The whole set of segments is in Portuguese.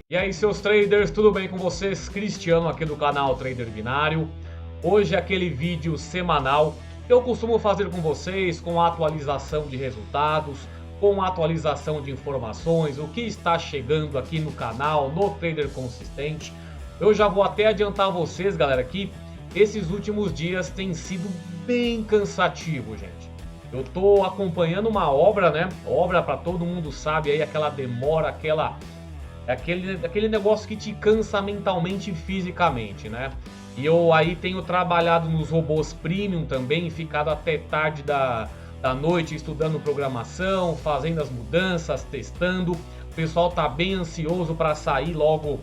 E aí, seus traders, tudo bem com vocês? Cristiano aqui do canal Trader Binário. Hoje é aquele vídeo semanal que eu costumo fazer com vocês, com atualização de resultados, com atualização de informações, o que está chegando aqui no canal, no Trader Consistente. Eu já vou até adiantar a vocês, galera, que esses últimos dias tem sido bem cansativo, gente. Eu tô acompanhando uma obra, né? Obra, para todo mundo sabe aí, aquela demora, aquele negócio que te cansa mentalmente e fisicamente, né? E eu aí tenho trabalhado nos robôs premium também, ficado até tarde da noite estudando programação, fazendo as mudanças, testando. O pessoal tá bem ansioso para sair logo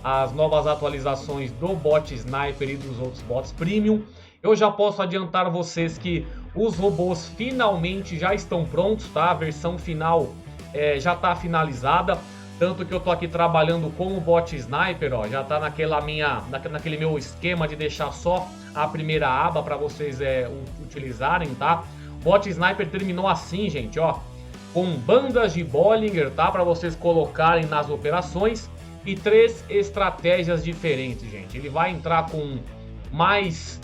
as novas atualizações do bot Sniper e dos outros bots premium. Eu já posso adiantar a vocês que os robôs finalmente já estão prontos, tá? A versão final já está finalizada. Tanto que eu tô aqui trabalhando com o bot Sniper, ó, já tá naquele meu esquema de deixar só a primeira aba para vocês utilizarem, tá? O bot Sniper terminou assim, gente, ó, com bandas de Bollinger, tá? Para vocês colocarem nas operações e 3 estratégias diferentes, gente. Ele vai entrar com mais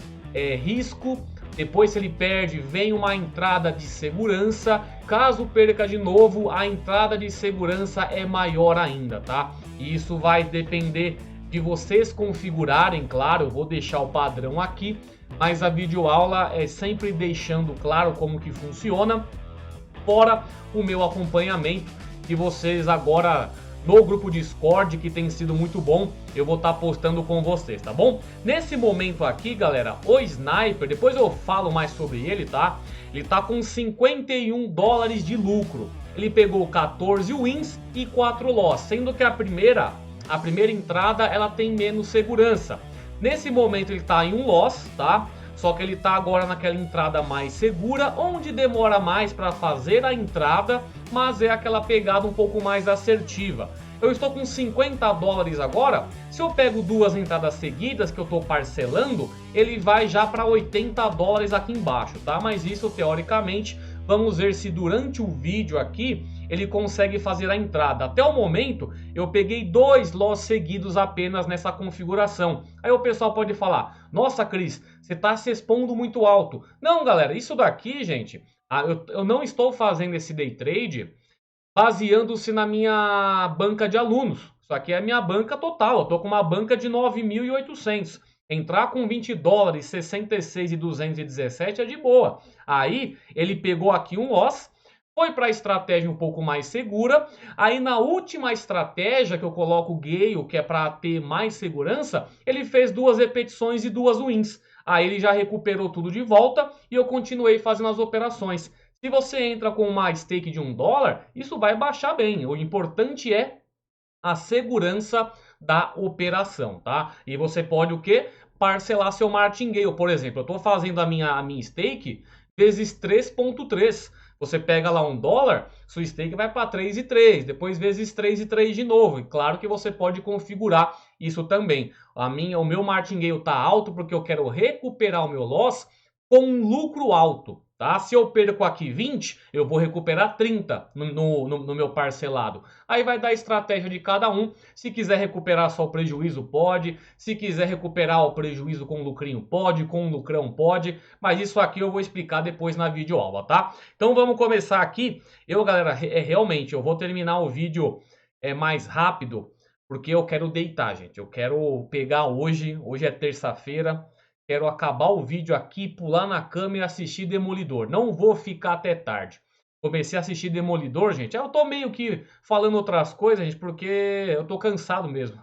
risco. Depois, se ele perde, vem uma entrada de segurança. Caso perca de novo, a entrada de segurança é maior ainda, tá? E isso vai depender de vocês configurarem, claro, eu vou deixar o padrão aqui, mas a videoaula é sempre deixando claro como que funciona, fora o meu acompanhamento, que vocês agora no grupo Discord, que tem sido muito bom, eu vou estar postando com vocês, tá bom? Nesse momento aqui, galera, o Sniper, depois eu falo mais sobre ele, tá? Ele tá com 51 dólares de lucro. Ele pegou 14 wins e 4 loss, sendo que a primeira entrada, ela tem menos segurança. Nesse momento ele tá em um loss, tá? Só que ele tá agora naquela entrada mais segura, onde demora mais para fazer a entrada, mas é aquela pegada um pouco mais assertiva. Eu estou com 50 dólares agora, se eu pego 2 entradas seguidas que eu estou parcelando, ele vai já para 80 dólares aqui embaixo, tá? Mas isso teoricamente, vamos ver se durante o vídeo aqui ele consegue fazer a entrada. Até o momento eu peguei 2 loss seguidos apenas nessa configuração. Aí o pessoal pode falar, nossa Cris, você está se expondo muito alto. Não, galera, isso daqui, gente, eu não estou fazendo esse day trade baseando-se na minha banca de alunos. Isso aqui é a minha banca total, eu estou com uma banca de 9.800. Entrar com 20 dólares, 66.217 é de boa. Aí ele pegou aqui um loss, foi para a estratégia um pouco mais segura. Aí na última estratégia que eu coloco o Gale, que é para ter mais segurança, ele fez 2 repetições e 2 wins. Aí ele já recuperou tudo de volta e eu continuei fazendo as operações. Se você entra com uma stake de 1 dólar, isso vai baixar bem. O importante é a segurança da operação, tá? E você pode o quê? Parcelar seu martingale. Por exemplo, eu estou fazendo a minha stake vezes 3.3. Você pega lá 1 dólar, sua stake vai para 3,3, depois vezes 3,3 de novo. E claro que você pode configurar isso também. O meu martingale está alto porque eu quero recuperar o meu loss com um lucro alto. Tá? Se eu perco aqui 20, eu vou recuperar 30 no meu parcelado. Aí vai dar a estratégia de cada um. Se quiser recuperar só o prejuízo, pode. Se quiser recuperar o prejuízo com lucrinho, pode. Com lucrão, pode. Mas isso aqui eu vou explicar depois na videoaula, tá? Então vamos começar aqui. Galera, realmente, eu vou terminar o vídeo mais rápido, porque eu quero deitar, gente. Eu quero pegar hoje é terça-feira. Quero acabar o vídeo aqui, pular na cama e assistir Demolidor. Não vou ficar até tarde. Comecei a assistir Demolidor, gente. Eu tô meio que falando outras coisas, gente, porque eu tô cansado mesmo.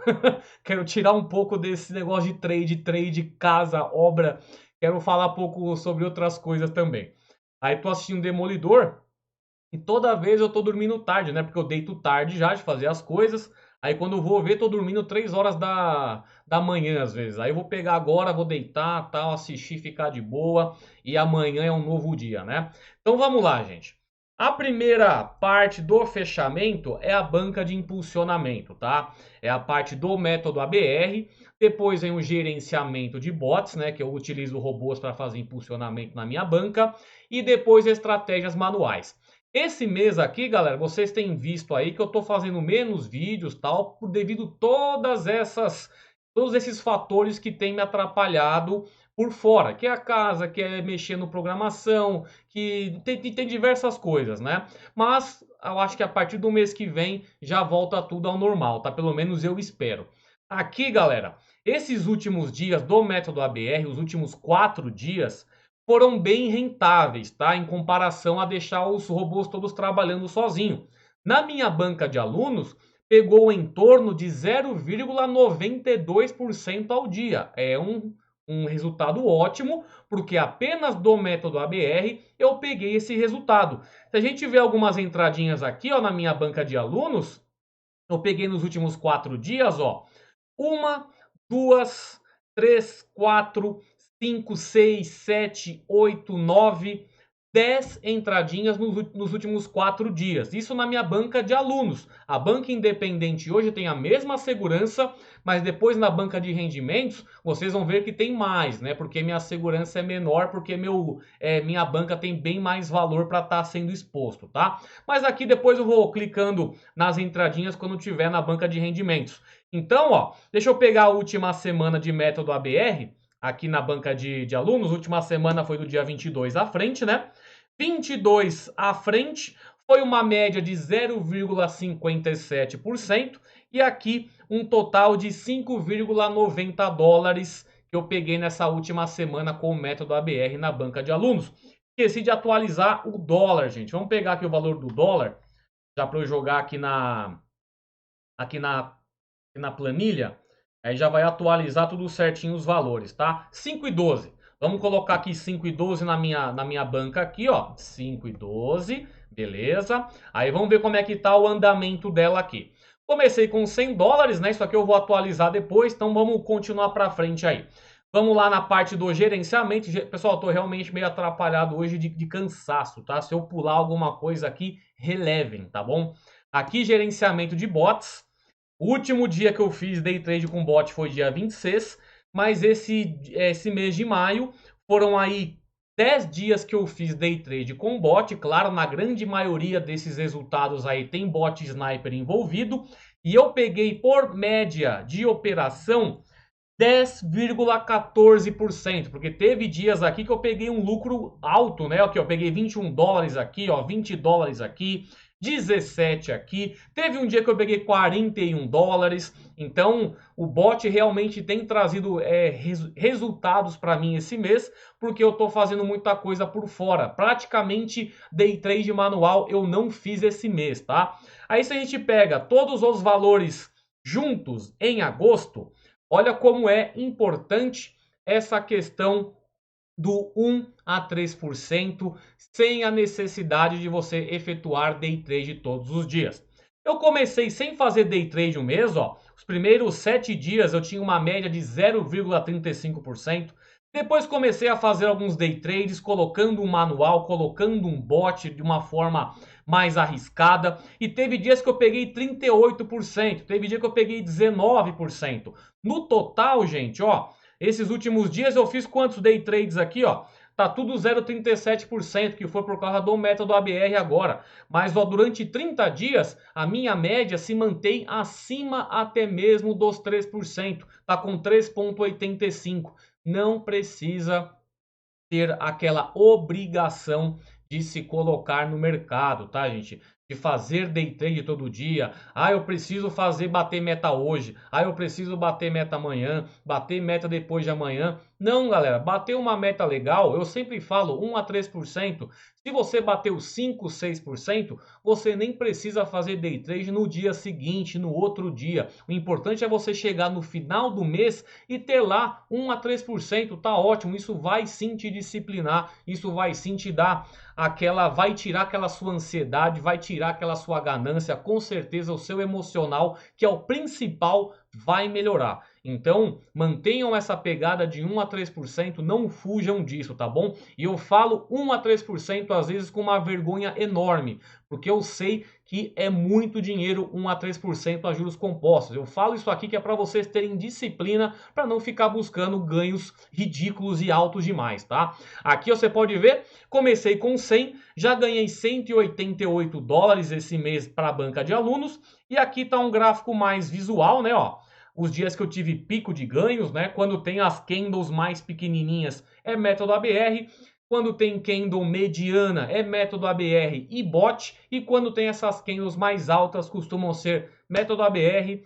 Quero tirar um pouco desse negócio de trade, casa, obra. Quero falar um pouco sobre outras coisas também. Aí tô assistindo Demolidor e toda vez eu tô dormindo tarde, né? Porque eu deito tarde já de fazer as coisas. Aí quando eu vou ver, tô dormindo 3 horas da manhã às vezes. Aí eu vou pegar agora, vou deitar, tal, assistir, ficar de boa. E amanhã é um novo dia, né? Então vamos lá, gente. A primeira parte do fechamento é a banca de impulsionamento, tá? É a parte do método ABR. Depois vem o gerenciamento de bots, né? Que eu utilizo robôs para fazer impulsionamento na minha banca. E depois estratégias manuais. Esse mês aqui, galera, vocês têm visto aí que eu tô fazendo menos vídeos, tal, devido todos esses fatores que têm me atrapalhado por fora, que é a casa, que é mexer no programação, que tem diversas coisas, né? Mas eu acho que a partir do mês que vem já volta tudo ao normal, tá? Pelo menos eu espero. Aqui, galera, esses últimos dias do método ABR, os últimos 4 dias, foram bem rentáveis, tá? Em comparação a deixar os robôs todos trabalhando sozinho. Na minha banca de alunos, pegou em torno de 0,92% ao dia. É um resultado ótimo, porque apenas do método ABR eu peguei esse resultado. Se a gente vê algumas entradinhas aqui, ó, na minha banca de alunos, eu peguei nos últimos 4 dias, ó, uma, duas, três, quatro, 5, 6, 7, 8, 9, 10 entradinhas nos últimos 4 dias. Isso na minha banca de alunos. A banca independente hoje tem a mesma segurança, mas depois na banca de rendimentos vocês vão ver que tem mais, né? Porque minha segurança é menor, porque minha banca tem bem mais valor para estar sendo exposto, tá? Mas aqui depois eu vou clicando nas entradinhas quando tiver na banca de rendimentos. Então, ó, deixa eu pegar a última semana de método ABR aqui na banca de alunos. A última semana foi do dia 22 à frente, né? 22 à frente foi uma média de 0,57% e aqui um total de 5,90 dólares que eu peguei nessa última semana com o método ABR na banca de alunos. Esqueci de atualizar o dólar, gente. Vamos pegar aqui o valor do dólar, já para eu jogar aqui na planilha. Aí já vai atualizar tudo certinho os valores, tá? 5,12. Vamos colocar aqui 5,12 na minha banca aqui, ó. 5,12, beleza. Aí vamos ver como é que tá o andamento dela aqui. Comecei com 100 dólares, né? Isso aqui eu vou atualizar depois, então vamos continuar para frente aí. Vamos lá na parte do gerenciamento. Pessoal, eu tô realmente meio atrapalhado hoje de cansaço, tá? Se eu pular alguma coisa aqui, relevem, tá bom? Aqui, gerenciamento de bots. O último dia que eu fiz day trade com bot foi dia 26, mas esse mês de maio foram aí 10 dias que eu fiz day trade com bot. Claro, na grande maioria desses resultados aí tem bot sniper envolvido. E eu peguei por média de operação 10,14%, porque teve dias aqui que eu peguei um lucro alto, né? Aqui, eu peguei 21 dólares aqui, ó, 20 dólares aqui, 17 aqui. Teve um dia que eu peguei 41 dólares. Então, o bot realmente tem trazido resultados para mim esse mês, porque eu tô fazendo muita coisa por fora. Praticamente day trade manual eu não fiz esse mês, tá? Aí se a gente pega todos os valores juntos em agosto, olha como é importante essa questão do 1 a 3% sem a necessidade de você efetuar day trade todos os dias. Eu comecei sem fazer day trade um mês, ó. Os primeiros 7 dias eu tinha uma média de 0,35%. Depois comecei a fazer alguns day trades, colocando um manual, colocando um bot de uma forma mais arriscada. E teve dias que eu peguei 38%, teve dia que eu peguei 19%. No total, gente, ó, esses últimos dias eu fiz quantos day trades aqui, ó? Tá tudo 0,37%, que foi por causa do método ABR agora. Mas ó, durante 30 dias, a minha média se mantém acima até mesmo dos 3%. Tá com 3,85%. Não precisa ter aquela obrigação de se colocar no mercado, tá, gente? De fazer day trade todo dia. Ah, eu preciso bater meta hoje. Ah, eu preciso bater meta amanhã, bater meta depois de amanhã. Não, galera, bater uma meta legal, eu sempre falo 1 a 3%. Se você bateu 5, 6%, você nem precisa fazer day trade no dia seguinte, no outro dia. O importante é você chegar no final do mês e ter lá 1 a 3%, tá ótimo. Isso vai sim te disciplinar, isso vai sim te dar vai tirar aquela sua ansiedade, vai tirar aquela sua ganância, com certeza o seu emocional, que é o principal, vai melhorar. Então, mantenham essa pegada de 1 a 3%, não fujam disso, tá bom? E eu falo 1 a 3% às vezes com uma vergonha enorme, porque eu sei que é muito dinheiro, 1 a 3% a juros compostos. Eu falo isso aqui que é para vocês terem disciplina, para não ficar buscando ganhos ridículos e altos demais, tá? Aqui você pode ver, comecei com 100, já ganhei 188 dólares esse mês para a banca de alunos, e aqui está um gráfico mais visual, né, ó. Os dias que eu tive pico de ganhos, né? Quando tem as candles mais pequenininhas é método ABR. Quando tem candle mediana é método ABR e bot. E quando tem essas candles mais altas costumam ser método ABR,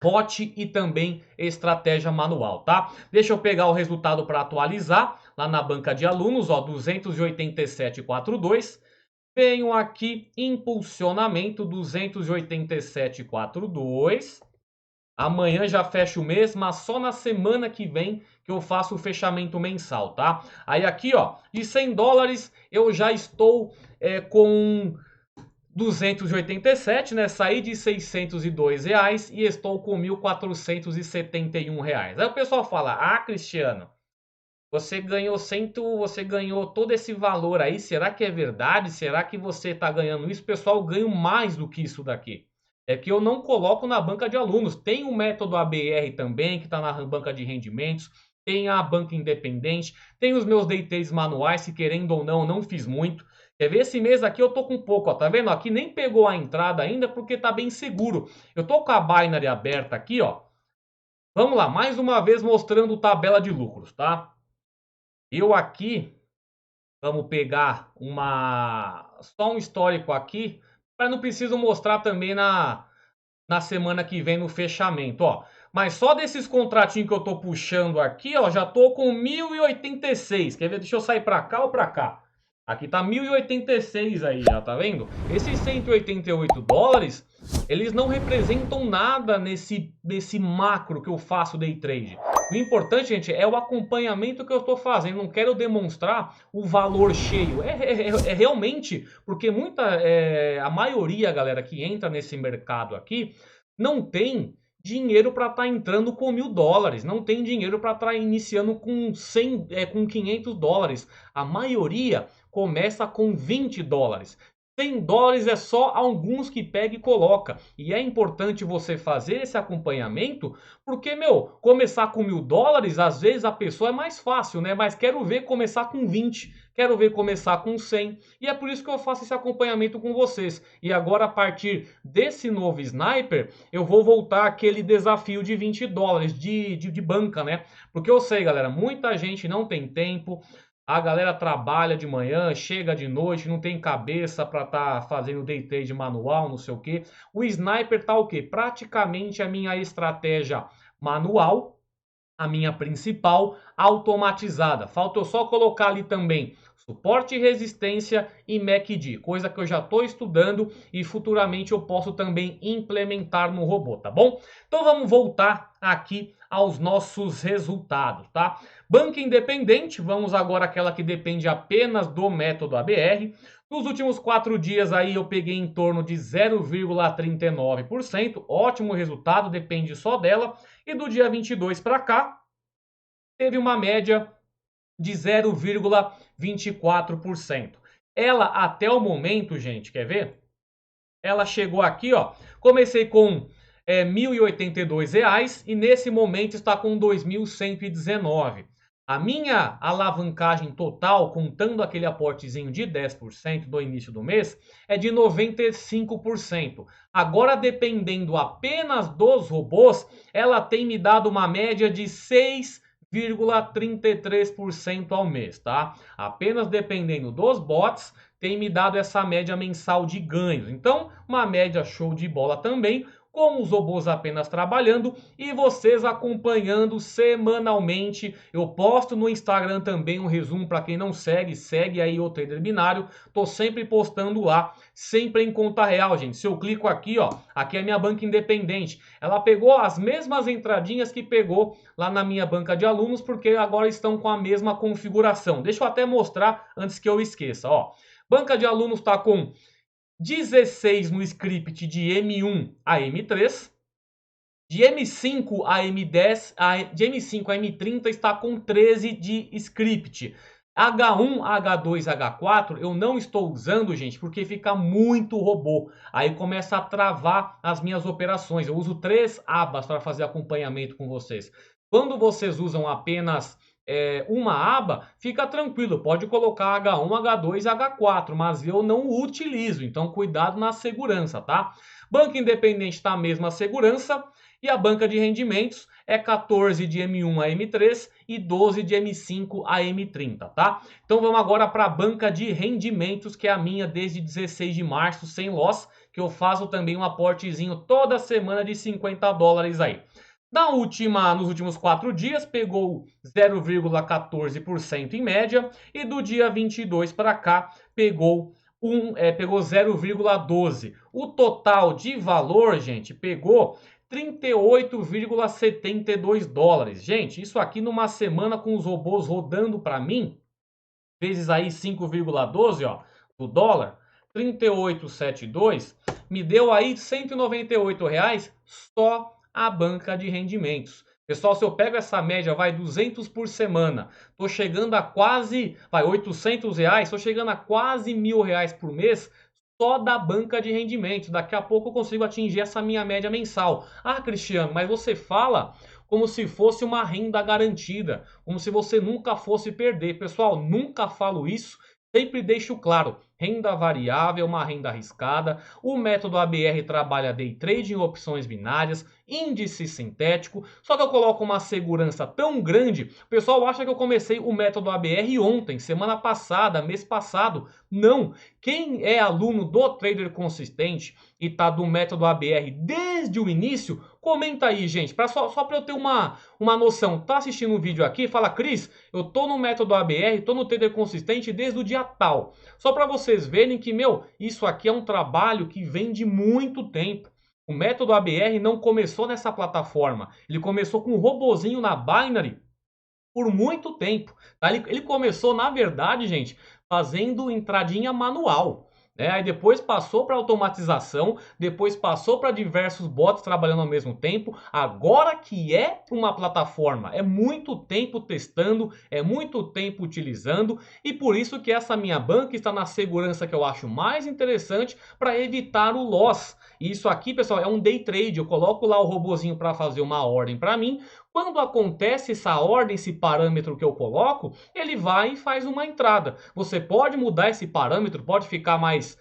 bot e também estratégia manual, tá? Deixa eu pegar o resultado para atualizar lá na banca de alunos, ó, 287,42. Venho aqui, impulsionamento 287,42. Amanhã já fecha o mês, mas só na semana que vem que eu faço o fechamento mensal, tá? Aí aqui, ó, de 100 dólares eu já estou com 287, né? Saí de 602 reais e estou com 1.471 reais. Aí o pessoal fala, ah, Cristiano, você ganhou todo esse valor aí, será que é verdade? Será que você está ganhando isso? Pessoal, eu ganho mais do que isso daqui. É que eu não coloco na banca de alunos. Tem o método ABR também, que está na banca de rendimentos. Tem a banca independente. Tem os meus day trades manuais, se querendo ou não fiz muito. Quer ver? Esse mês aqui eu tô com pouco, ó. Tá vendo? Aqui nem pegou a entrada ainda porque tá bem seguro. Eu tô com a Binary aberta aqui, ó. Vamos lá, mais uma vez mostrando tabela de lucros, tá? Eu aqui, vamos pegar só um histórico aqui, mas não preciso mostrar também na semana que vem no fechamento, ó. Mas só desses contratinhos que eu tô puxando aqui, ó, já tô com 1.086. Quer ver? Deixa eu sair para cá ou para cá. Aqui tá 1.086 aí, já tá vendo? Esses 188 dólares, eles não representam nada nesse macro que eu faço day trade. O importante, gente, é o acompanhamento que eu estou fazendo. Não quero demonstrar o valor cheio. É realmente, porque a maioria, galera, que entra nesse mercado aqui, não tem dinheiro para estar entrando com 1.000 dólares. Não tem dinheiro para estar iniciando com 500 dólares. A maioria começa com 20 dólares. 100 dólares é só alguns que pega e coloca. E é importante você fazer esse acompanhamento, porque, começar com 1.000 dólares, às vezes a pessoa é mais fácil, né? Mas quero ver começar com 20, quero ver começar com 100. E é por isso que eu faço esse acompanhamento com vocês. E agora, a partir desse novo Sniper, eu vou voltar àquele desafio de 20 dólares de banca, né? Porque eu sei, galera, muita gente não tem tempo. A galera trabalha de manhã, chega de noite, não tem cabeça para estar fazendo day trade manual, não sei o que. O Sniper tá o quê? Praticamente a minha estratégia manual, a minha principal, automatizada. Falta eu só colocar ali também suporte e resistência e MACD, coisa que eu já estou estudando e futuramente eu posso também implementar no robô, tá bom? Então vamos voltar aqui aos nossos resultados, tá? Banca independente, vamos agora àquela que depende apenas do método ABR. Nos últimos 4 dias aí eu peguei em torno de 0,39%, ótimo resultado, depende só dela. E do dia 22 para cá, teve uma média de 0,24%. Ela até o momento, gente, quer ver? Ela chegou aqui, ó, comecei com R$ 1.082 e nesse momento está com 2.119. A minha alavancagem total, contando aquele aportezinho de 10% do início do mês, é de 95%. Agora, dependendo apenas dos robôs, ela tem me dado uma média de 6,33% ao mês, tá? Apenas dependendo dos bots, tem me dado essa média mensal de ganhos. Então, uma média show de bola também, com os robôs apenas trabalhando e vocês acompanhando semanalmente. Eu posto no Instagram também um resumo para quem não segue, segue aí o Trader Binário. Tô sempre postando lá, sempre em conta real, gente. Se eu clico aqui, ó, aqui é a minha banca independente. Ela pegou as mesmas entradinhas que pegou lá na minha banca de alunos, porque agora estão com a mesma configuração. Deixa eu até mostrar antes que eu esqueça, ó. Banca de alunos está com 16 no script de M1 a M3, de M5 a M10, de M5 a M30 está com 13 de script. H1, H2, H4 eu não estou usando, gente, porque fica muito robô. Aí começa a travar as minhas operações. Eu uso 3 abas para fazer acompanhamento com vocês. Quando vocês usam apenas uma aba, fica tranquilo, pode colocar H1, H2, H4, mas eu não utilizo, então cuidado na segurança, tá? Banca independente está a mesma segurança e a banca de rendimentos é 14 de M1 a M3 e 12 de M5 a M30, tá? Então vamos agora para a banca de rendimentos, que é a minha desde 16 de março, sem loss, que eu faço também um aportezinho toda semana de $50 aí. Nos últimos 4 dias, pegou 0,14% em média e do dia 22 para cá pegou 0,12%. O total de valor, gente, pegou 38,72 dólares. Gente, isso aqui numa semana com os robôs rodando para mim, vezes aí 5,12, ó, do dólar, 38,72, me deu aí R$ 198 reais só a banca de rendimentos. Pessoal, se eu pego essa média, vai 200 por semana, tô chegando a quase, vai 800 reais, tô chegando a quase R$ 1.000 por mês, só da banca de rendimentos. Daqui a pouco eu consigo atingir essa minha média mensal. Ah, Cristiano, mas você fala como se fosse uma renda garantida, como se você nunca fosse perder. Pessoal, nunca falo isso, sempre deixo claro. Renda variável é uma renda arriscada. O método ABR trabalha day trade em opções binárias, índice sintético. Só que eu coloco uma segurança tão grande. O pessoal acha que eu comecei o método ABR ontem, semana passada, mês passado. Não. Quem é aluno do Trader Consistente e tá do método ABR desde o início, comenta aí, gente, só para eu ter uma noção. Tá assistindo um vídeo aqui, fala, Cris, eu tô no método ABR, tô no Trader Consistente desde o dia tal. Só para vocês verem que, isso aqui é um trabalho que vem de muito tempo. O método ABR não começou nessa plataforma. Ele começou com um robozinho na Binary por muito tempo. Tá? Ele começou, na verdade, gente, fazendo entradinha manual. Aí depois passou para automatização, depois passou para diversos bots trabalhando ao mesmo tempo. Agora que é uma plataforma, é muito tempo testando, é muito tempo utilizando, e por isso que essa minha banca está na segurança que eu acho mais interessante para evitar o loss. E isso aqui, pessoal, é um day trade. Eu coloco lá o robozinho para fazer uma ordem para mim. Quando acontece essa ordem, esse parâmetro que eu coloco, ele vai e faz uma entrada. Você pode mudar esse parâmetro, pode ficar mais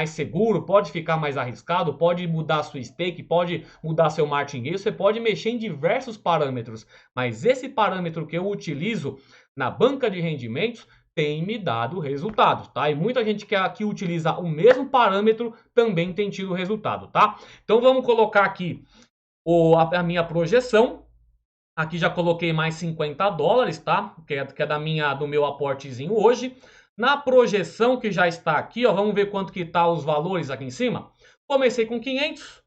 seguro, pode ficar mais arriscado, pode mudar sua stake, pode mudar seu martingale, você pode mexer em diversos parâmetros. Mas esse parâmetro que eu utilizo na banca de rendimentos tem me dado resultado, tá? E muita gente que aqui utiliza o mesmo parâmetro também tem tido resultado, tá? Então vamos colocar aqui a minha projeção. Aqui já coloquei mais $50, tá? Que é do meu aportezinho hoje. Na projeção que já está aqui, ó, vamos ver quanto que tá os valores aqui em cima. Comecei com 500,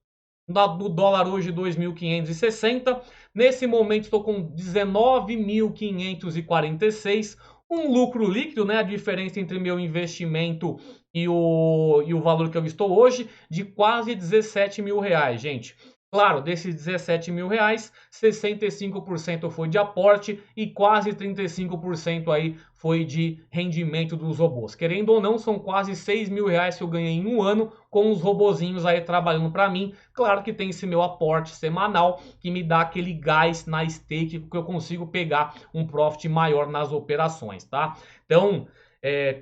do dólar hoje 2.560. Nesse momento estou com 19.546. Um lucro líquido, né? A diferença entre meu investimento e o valor que eu estou hoje, de quase R$ 17.000, gente. Claro, desses R$ 17.000, 65% foi de aporte e quase 35% aí foi de rendimento dos robôs. Querendo ou não, são quase R$ 6.000 que eu ganhei em um ano com os robozinhos aí trabalhando para mim. Claro que tem esse meu aporte semanal que me dá aquele gás na stake, porque eu consigo pegar um profit maior nas operações, tá? Então,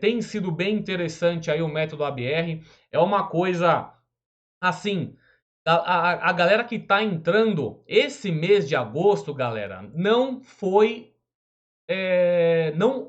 tem sido bem interessante aí o método ABR. É uma coisa assim... A galera que tá entrando esse mês de agosto, galera, não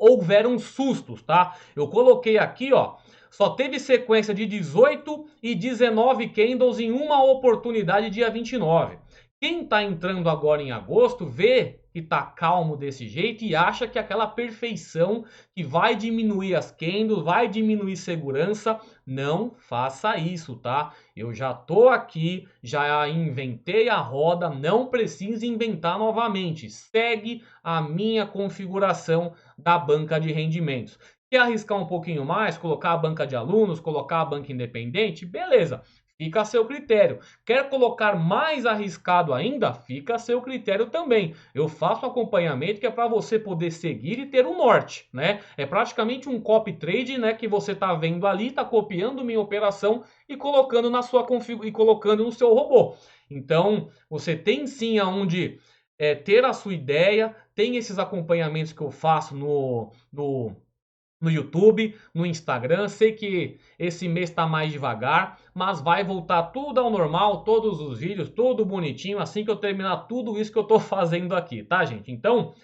houveram sustos, tá? Eu coloquei aqui, ó, só teve sequência de 18 e 19 candles em uma oportunidade dia 29. Quem tá entrando agora em agosto vê que tá calmo desse jeito e acha que aquela perfeição que vai diminuir as candles, vai diminuir segurança. Não faça isso, tá? Eu já tô aqui, já inventei a roda, não precisa inventar novamente. Segue a minha configuração da banca de rendimentos. Quer arriscar um pouquinho mais, colocar a banca de alunos, colocar a banca independente? Beleza. Fica a seu critério. Quer colocar mais arriscado ainda? Fica a seu critério também. Eu faço acompanhamento que é para você poder seguir e ter um norte, né? É praticamente um copy trade, né, que você está vendo ali, está copiando minha operação e colocando na sua e colocando no seu robô. Então, você tem sim aonde ter a sua ideia, tem esses acompanhamentos que eu faço no YouTube, no Instagram. Sei que esse mês está mais devagar, mas vai voltar tudo ao normal, todos os vídeos, tudo bonitinho, assim que eu terminar tudo isso que eu estou fazendo aqui, tá, gente? Então,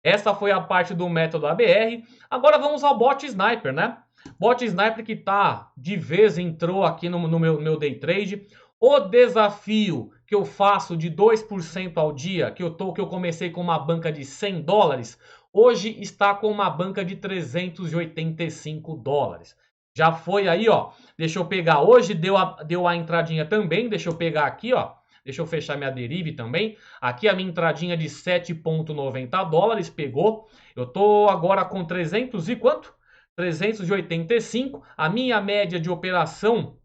essa foi a parte do método ABR. Agora vamos ao bot sniper, né? Bot sniper que tá de vez entrou aqui no meu day trade. O desafio que eu faço de 2% ao dia, que eu comecei com uma banca de $100, hoje está com uma banca de $385. Já foi aí, ó. Deixa eu pegar. Hoje deu a entradinha também. Deixa eu pegar aqui, ó. Deixa eu fechar minha derive também. Aqui a minha entradinha de $7,90 pegou. Eu tô agora com 300 e quanto? 385. A minha média de operação,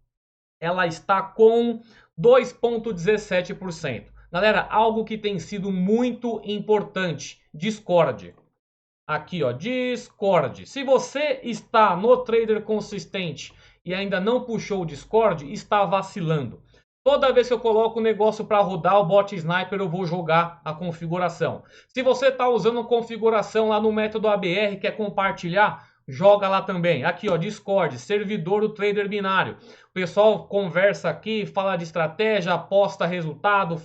ela está com 2,17%. Galera, algo que tem sido muito importante. Discord. Aqui, ó, Discord. Se você está no Trader Consistente e ainda não puxou o Discord, está vacilando. Toda vez que eu coloco o negócio para rodar o bot sniper, eu vou jogar a configuração. Se você está usando a configuração lá no método ABR, quer compartilhar, joga lá também. Aqui, ó, Discord, servidor do trader binário. O pessoal conversa aqui, fala de estratégia, aposta resultado,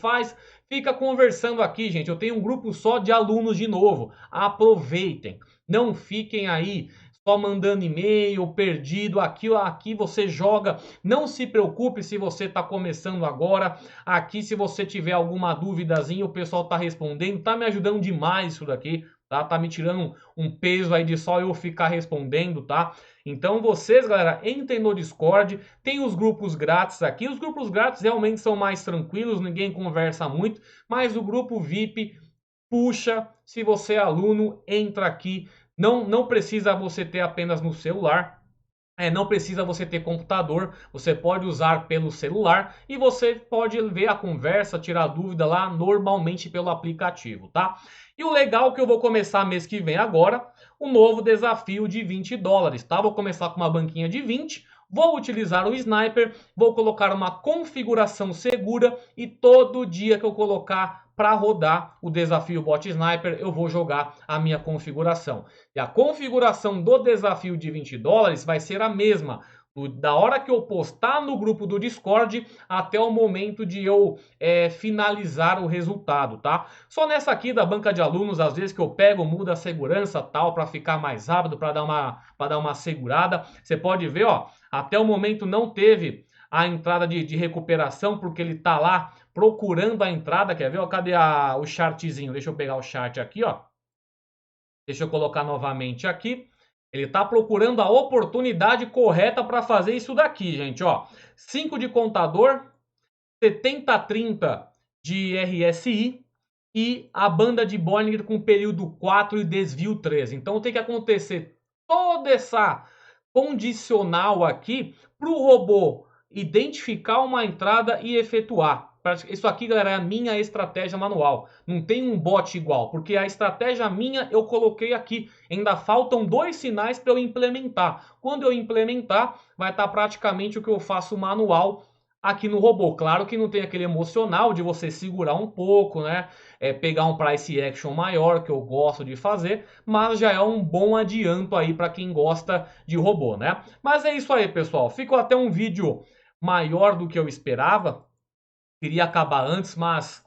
fica conversando aqui, gente. Eu tenho um grupo só de alunos de novo. Aproveitem. Não fiquem aí só mandando e-mail, perdido, aqui você joga. Não se preocupe se você está começando agora. Aqui, se você tiver alguma duvidazinha, o pessoal está respondendo. Está me ajudando demais isso daqui, tá? Tá me tirando um peso aí de só eu ficar respondendo, tá? Então vocês, galera, entrem no Discord. Tem os grupos grátis aqui. Os grupos grátis realmente são mais tranquilos, ninguém conversa muito. Mas o grupo VIP, puxa, se você é aluno, entra aqui. Não precisa você ter apenas no celular. Não precisa você ter computador, você pode usar pelo celular e você pode ver a conversa, tirar dúvida lá normalmente pelo aplicativo, tá? E o legal é que eu vou começar mês que vem agora, um novo desafio de $20, tá? Vou começar com uma banquinha de 20, vou utilizar o Sniper, vou colocar uma configuração segura e todo dia que eu colocar para rodar o desafio Bot Sniper, eu vou jogar a minha configuração. E a configuração do desafio de $20 vai ser a mesma, da hora que eu postar no grupo do Discord até o momento de eu finalizar o resultado, tá? Só nessa aqui da banca de alunos, às vezes que eu pego, mudo a segurança tal, para ficar mais rápido, para dar uma segurada. Você pode ver, ó, até o momento não teve a entrada de recuperação, porque ele tá lá procurando a entrada, quer ver? Ó, cadê o chartzinho? Deixa eu pegar o chart aqui, ó. Deixa eu colocar novamente aqui. Ele está procurando a oportunidade correta para fazer isso daqui, gente, ó. 5 de contador, 70-30 de RSI e a banda de Bollinger com período 4 e desvio 3. Então tem que acontecer toda essa condicional aqui para o robô identificar uma entrada e efetuar. Isso aqui, galera, é a minha estratégia manual. Não tem um bot igual, porque a estratégia minha eu coloquei aqui. Ainda faltam 2 sinais para eu implementar. Quando eu implementar, vai estar praticamente o que eu faço manual aqui no robô. Claro que não tem aquele emocional de você segurar um pouco, né? Pegar um price action maior, que eu gosto de fazer, mas já é um bom adianto aí para quem gosta de robô, né? Mas é isso aí, pessoal. Ficou até um vídeo maior do que eu esperava. Queria acabar antes, mas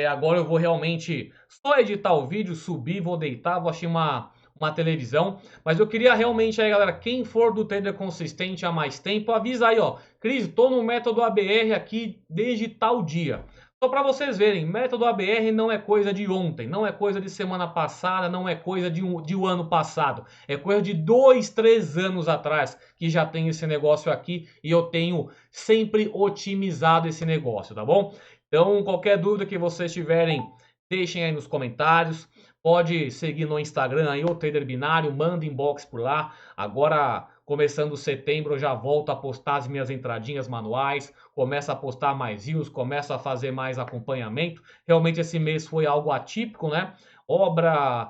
agora eu vou realmente só editar o vídeo, subir, vou deitar, vou assistir uma televisão. Mas eu queria realmente aí, galera, quem for do Trader Consistente há mais tempo, avisa aí, ó. Cris, tô no método ABR aqui desde tal dia. Só para vocês verem, método ABR não é coisa de ontem, não é coisa de semana passada, não é coisa de um ano passado. É coisa de 2, 3 anos atrás que já tem esse negócio aqui e eu tenho sempre otimizado esse negócio, tá bom? Então, qualquer dúvida que vocês tiverem, deixem aí nos comentários. Pode seguir no Instagram aí, o Trader Binário, manda inbox por lá. Agora, Começando setembro eu já volto a postar as minhas entradinhas manuais, começo a postar mais views, começo a fazer mais acompanhamento. Realmente esse mês foi algo atípico, né? Obra,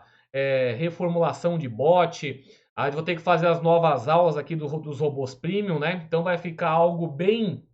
reformulação de bot, aí vou ter que fazer as novas aulas aqui dos robôs premium, né? Então vai ficar algo bem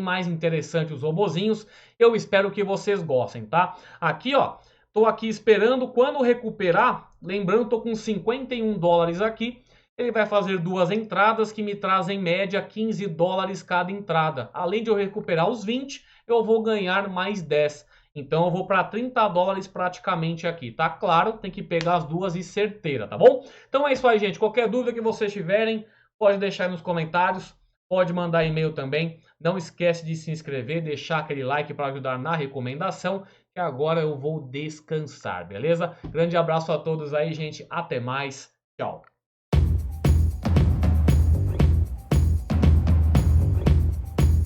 mais interessante os robozinhos. Eu espero que vocês gostem, tá? Aqui, ó, tô aqui esperando quando recuperar. Lembrando, tô com 51 dólares aqui. Ele vai fazer duas entradas que me trazem em média 15 dólares cada entrada. Além de eu recuperar os 20, eu vou ganhar mais 10. Então eu vou para 30 dólares praticamente aqui, tá? Claro, tem que pegar as duas e certeira, tá bom? Então é isso aí, gente. Qualquer dúvida que vocês tiverem, pode deixar aí nos comentários. Pode mandar e-mail também. Não esquece de se inscrever, deixar aquele like para ajudar na recomendação. Que agora eu vou descansar, beleza? Grande abraço a todos aí, gente. Até mais. Tchau.